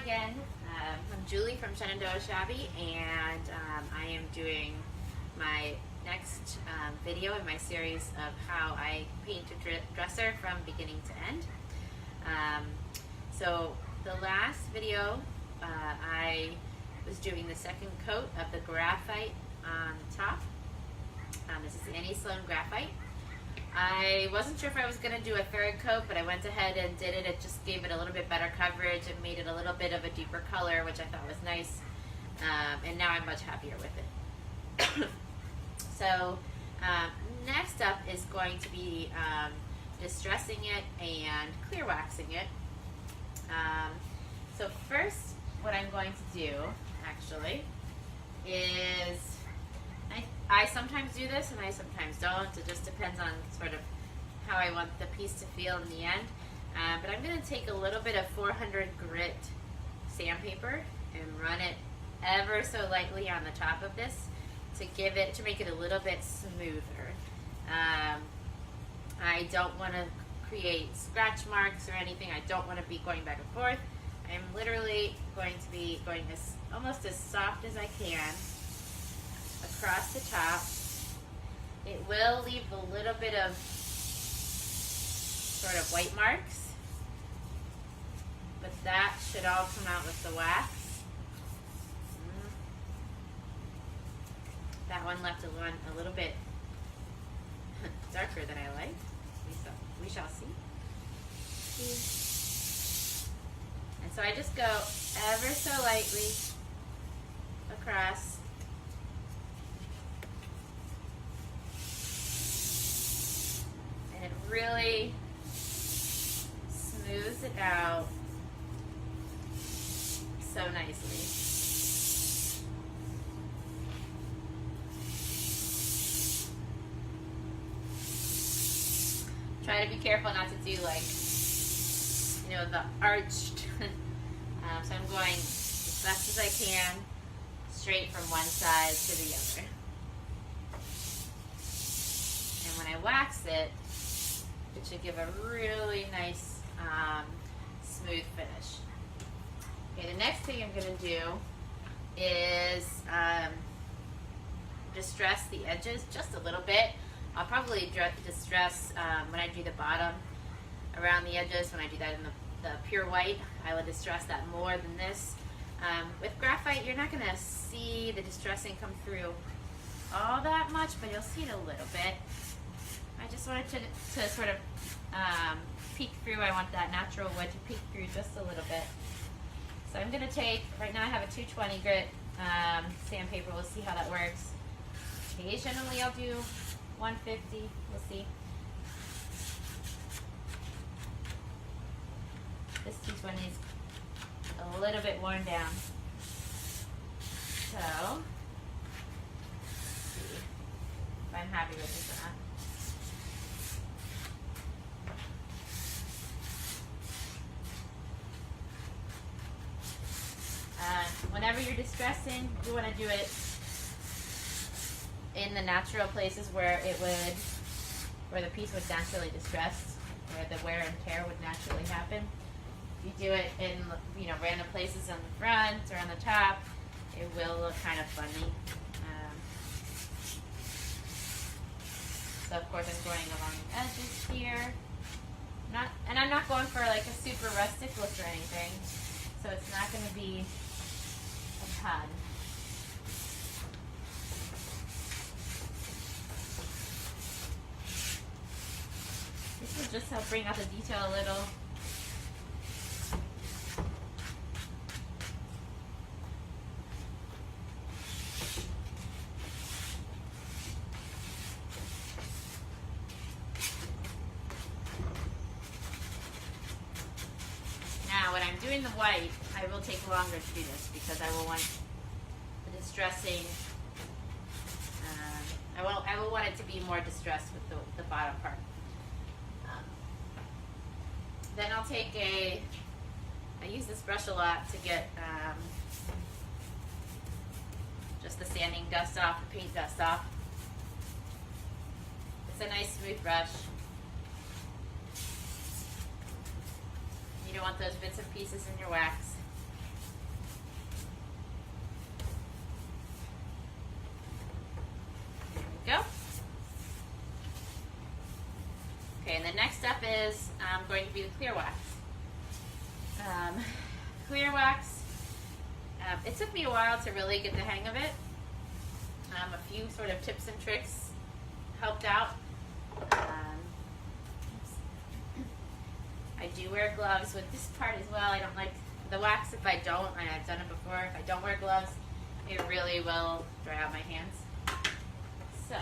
again. I'm Julie from Shenandoah Shabby, and I am doing my next video in my series of how I paint a dresser from beginning to end. So the last video, I was doing the second coat of the graphite on the top. This is Annie Sloan Graphite. I wasn't sure if I was going to do a third coat, but I went ahead and did it. It just gave it a little bit better coverage and made it a little bit of a deeper color, which I thought was nice. And now I'm much happier with it. So next up is going to be distressing it and clear waxing it. So first, what I'm going to do, actually, is I sometimes do this and I sometimes don't. It just depends on sort of how I want the piece to feel in the end. But I'm going to take a little bit of 400 grit sandpaper and run it ever so lightly on the top of this to make it a little bit smoother. I don't want to create scratch marks or anything. I don't want to be going back and forth. I'm literally going to be going almost as soft as I can across the top. It will leave a little bit of sort of white marks, but that should all come out with the wax. That one left a little bit darker than I like. We shall see. And so I just go ever so lightly across. And it really smooths it out so nicely. Try to be careful not to do the arched. So I'm going as best as I can, straight from one side to the other. And when I wax it, it should give a really nice, smooth finish. Okay, the next thing I'm going to do is distress the edges just a little bit. I'll probably distress when I do the bottom around the edges. When I do that in the pure white, I will distress that more than this. With graphite, you're not going to see the distressing come through all that much, but you'll see it a little bit. I just wanted to sort of peek through. I want that natural wood to peek through just a little bit. So I'm going to take, right now I have a 220 grit sandpaper. We'll see how that works. Occasionally I'll do 150, we'll see. This 220 is a little bit worn down. So, let's see if I'm happy with this or not. Whenever you're distressing, you want to do it in the natural places where the piece would naturally distress, where the wear and tear would naturally happen. If you do it in random places on the front or on the top, it will look kind of funny. So of course I'm going along the edges here. I'm not going for like a super rustic look or anything, so it's not going to be a ton. This will just help bring out the detail a little. Now, when I'm doing the white, I will take longer to do this because I will want the distressing. I will want it to be more distressed with the bottom part. Then I'll take I use this brush a lot to get just the sanding dust off, the paint dust off. It's a nice smooth brush. You don't want those bits and pieces in your wax. is going to be the clear wax. Clear wax, it took me a while to really get the hang of it. A few sort of tips and tricks helped out. I do wear gloves with this part as well. I don't like the wax if I don't, and I've done it before, if I don't wear gloves, it really will dry out my hands. So,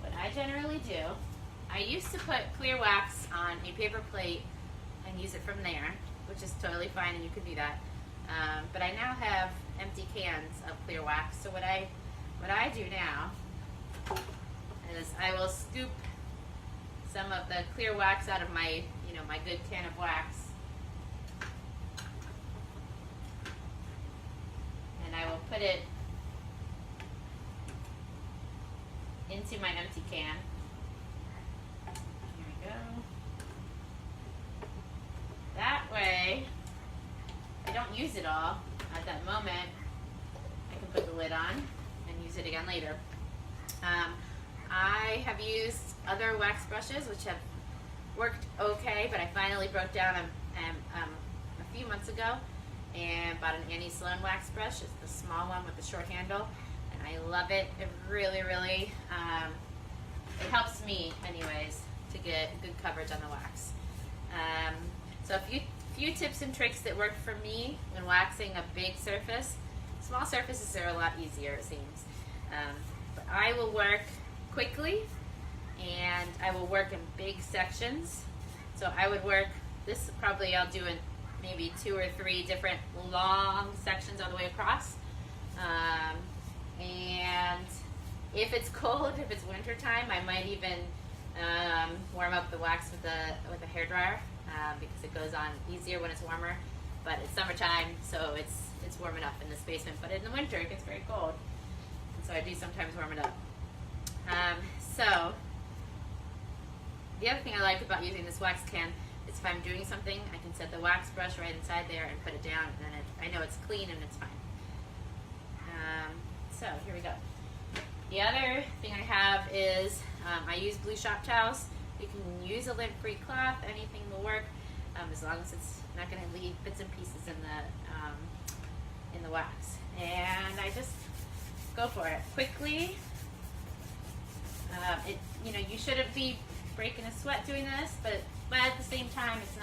what I generally do, I used to put clear wax on a paper plate and use it from there, which is totally fine, and you can do that. But I now have empty cans of clear wax. So what I do now is I will scoop some of the clear wax out of my, my good can of wax, and I will put it into my empty can. Here we go. That way, I don't use it all at that moment. I can put the lid on and use it again later. I have used other wax brushes which have worked okay, but I finally broke down a few months ago and bought an Annie Sloan wax brush. It's the small one with the short handle, and I love it. It really, it helps me anyways to get good coverage on the wax. So a few tips and tricks that work for me when waxing a big surface. Small surfaces are a lot easier, it seems. But I will work quickly, and I will work in big sections. So I would work, this probably I'll do in maybe 2 or 3 different long sections all the way across. And if it's cold, if it's winter time, I might even warm up the wax with a hairdryer because it goes on easier when it's warmer. But it's summertime, so it's warm enough in this basement. But in the winter, it gets very cold, and so I do sometimes warm it up. So the other thing I like about using this wax can is if I'm doing something, I can set the wax brush right inside there and put it down, and then I know it's clean and it's fine. So here we go. The other thing I have is I use blue shop towels. You can use a lint-free cloth, anything will work, as long as it's not going to leave bits and pieces in the wax. And I just go for it quickly. You shouldn't be breaking a sweat doing this, but at the same time, it's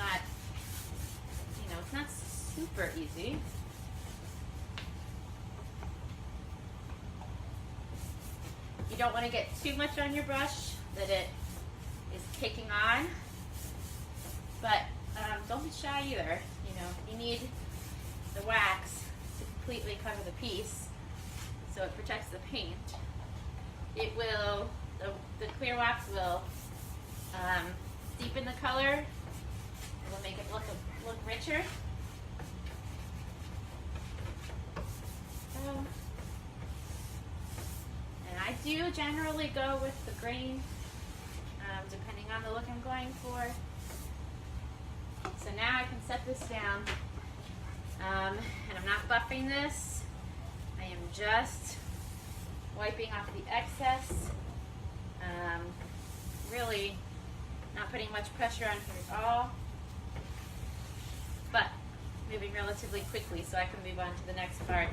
not super easy. You don't want to get too much on your brush that it is caking on, but don't be shy either. You need the wax to completely cover the piece so it protects the paint. It will, the clear wax will deepen the color. It will make it look richer. And I do generally go with the grain, depending on the look I'm going for. So now I can set this down, and I'm not buffing this. I am just wiping off the excess. Really not putting much pressure on here at all, but moving relatively quickly so I can move on to the next part.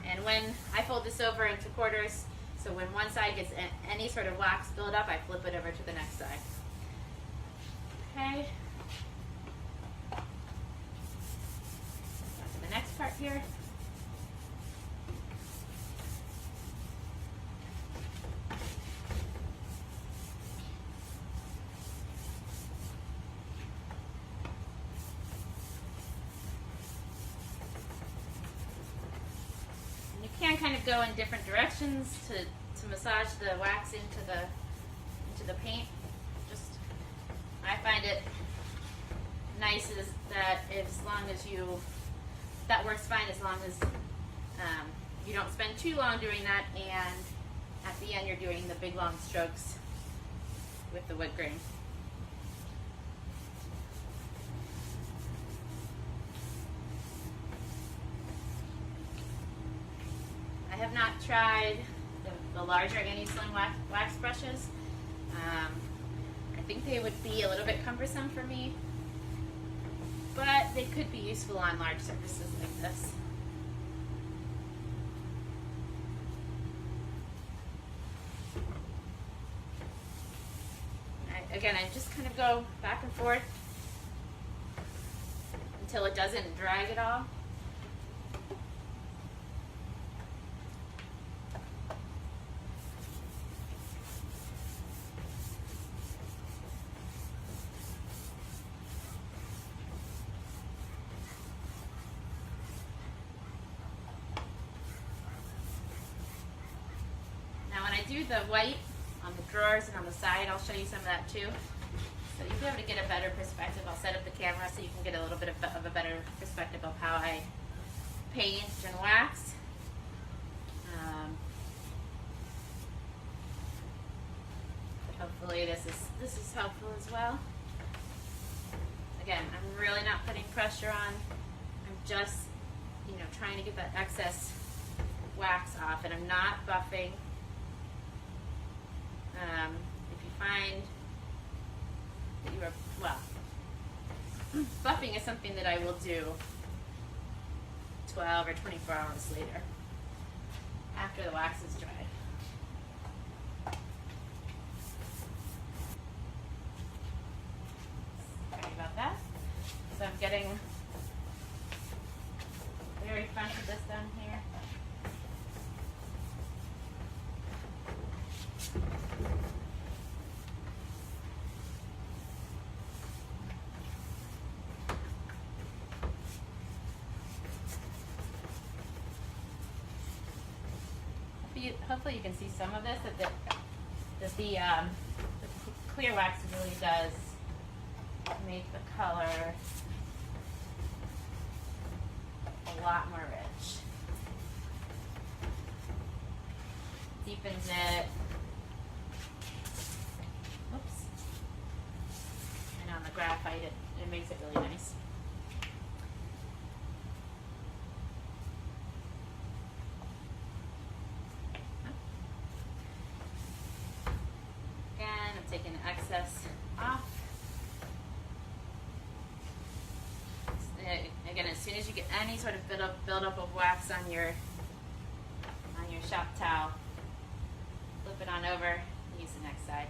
And when I fold this over into quarters, so when one side gets any sort of wax buildup, I flip it over to the next side. Okay. On to the next part here. Can kind of go in different directions to massage the wax into the paint. Just, I find it nice is that as long as that works fine as long as you don't spend too long doing that, and at the end you're doing the big long strokes with the wood grain. I have not tried the the larger Annie Sloan wax brushes. I think they would be a little bit cumbersome for me, but they could be useful on large surfaces like this. Again, I just kind of go back and forth until it doesn't drag at all. Now when I do the white on the drawers and on the side, I'll show you some of that too. So you'll be able to get a better perspective. I'll set up the camera so you can get a little bit of a better perspective of how I paint and wax. Hopefully this is helpful as well. Again, I'm really not putting pressure on. I'm just, you know, trying to get that excess wax off, and I'm not buffing. If you find that you are, well, buffing is something that I will do 12 or 24 hours later, after the wax is dried. Sorry about that. So I'm getting the very front of this done here. Hopefully you can see some of this, that the clear wax really does make the color a lot more rich. Deepens it. Oops. And on the graphite, it makes it really nice. Taking the excess off. Again, as soon as you get any sort of buildup of wax on your shop towel, flip it on over, use the next side.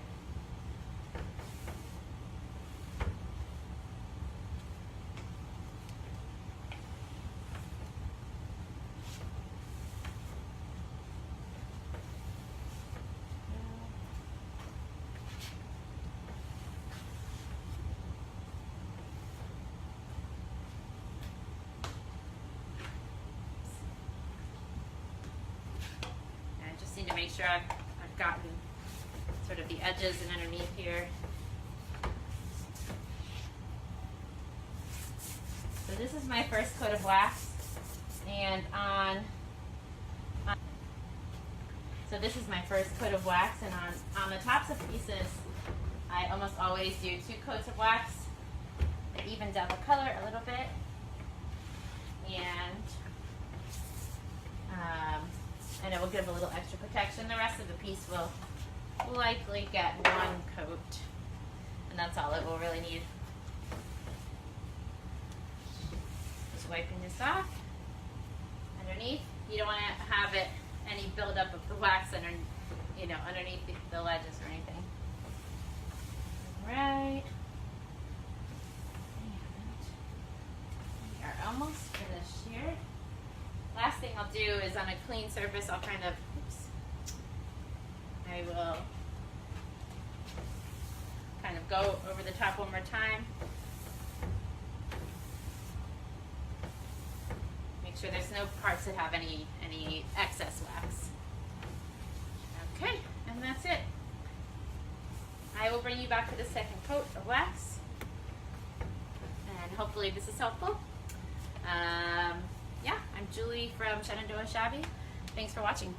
Need to make sure I've gotten sort of the edges and underneath here. So this is my first coat of wax, and so this is my first coat of wax, and on the tops of pieces, I almost always do 2 coats of wax. It evens out the color a little bit, and it will give a little extra protection. The rest of the piece will likely get 1 coat, and that's all it will really need. Just wiping this off. Underneath, you don't want to have it any buildup of the wax underneath the ledges or anything. Right. We are almost finished here. Last thing I'll do is on a clean surface, I'll kind of, I will kind of go over the top one more time. Make sure there's no parts that have any excess wax. Okay, and that's it. I will bring you back to the second coat of wax, and hopefully this is helpful. Yeah, I'm Julie from Shenandoah Shabby. Thanks for watching.